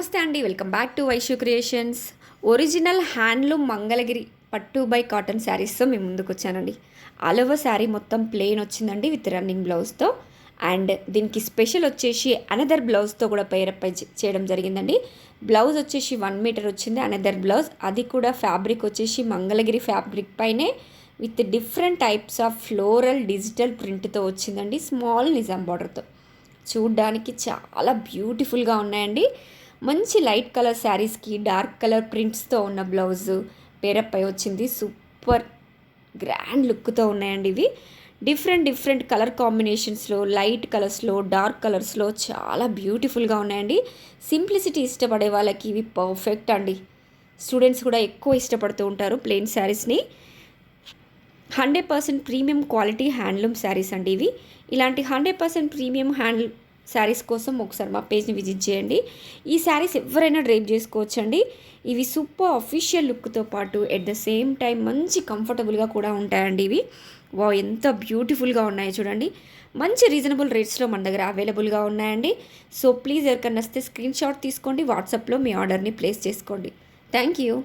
నమస్తే అండి, welcome back to Vaishu creations. Original handloom Mangalagiri పట్టు బై కాటన్ శారీస్తో మేము ముందుకు వచ్చానండి. ఆల్ ఓవర్ శారీ మొత్తం ప్లెయిన్ వచ్చిందండి విత్ రన్నింగ్ బ్లౌజ్తో. అండ్ దీనికి స్పెషల్ వచ్చేసి అనదర్ బ్లౌజ్తో కూడా పేరప్ చేయడం జరిగిందండి. బ్లౌజ్ వచ్చేసి 1 మీటర్ వచ్చింది అనదర్ బ్లౌజ్. అది కూడా ఫ్యాబ్రిక్ వచ్చేసి మంగళగిరి ఫ్యాబ్రిక్ పైనే with different types of floral digital ప్రింట్తో వచ్చిందండి, స్మాల్ నిజాం బార్డర్తో. చూడ్డానికి చాలా బ్యూటిఫుల్గా ఉన్నాయండి. మంచి లైట్ కలర్ శారీస్కి డార్క్ కలర్ ప్రింట్స్తో ఉన్న బ్లౌజు పేరప్ అయి వచ్చింది. సూపర్ గ్రాండ్ లుక్తో ఉన్నాయండి ఇవి. డిఫరెంట్ కలర్ కాంబినేషన్స్లో, లైట్ కలర్స్లో, డార్క్ కలర్స్లో చాలా బ్యూటిఫుల్గా ఉన్నాయండి. సింప్లిసిటీ ఇష్టపడే వాళ్ళకి ఇవి పర్ఫెక్ట్ అండి. స్టూడెంట్స్ కూడా ఎక్కువ ఇష్టపడుతూ ఉంటారు ప్లెయిన్ శారీస్ని. 100% ప్రీమియం క్వాలిటీ హ్యాండ్లూమ్ శారీస్ అండి ఇవి. ఇలాంటి 100% ప్రీమియం హ్యాండ్లూమ్ శారీస్ కోసం ఒకసారి మా పేజ్ని విజిట్ చేయండి. ఈ శారీస్ ఎవరైనా డ్రైప్ చేసుకోవచ్చండి. ఇవి సూపర్ అఫీషియల్ లుక్తో పాటు ఎట్ ద సేమ్ టైం మంచి కంఫర్టబుల్గా కూడా ఉంటాయండి ఇవి. ఎంత బ్యూటిఫుల్గా ఉన్నాయో చూడండి. మంచి రీజనబుల్ రేట్స్లో మన దగ్గర అవైలబుల్గా ఉన్నాయండి. సో ప్లీజ్ ఎవరికన్నా వస్తే స్క్రీన్ షాట్ తీసుకోండి, వాట్సాప్లో మీ ఆర్డర్ని ప్లేస్ చేసుకోండి. Thank you.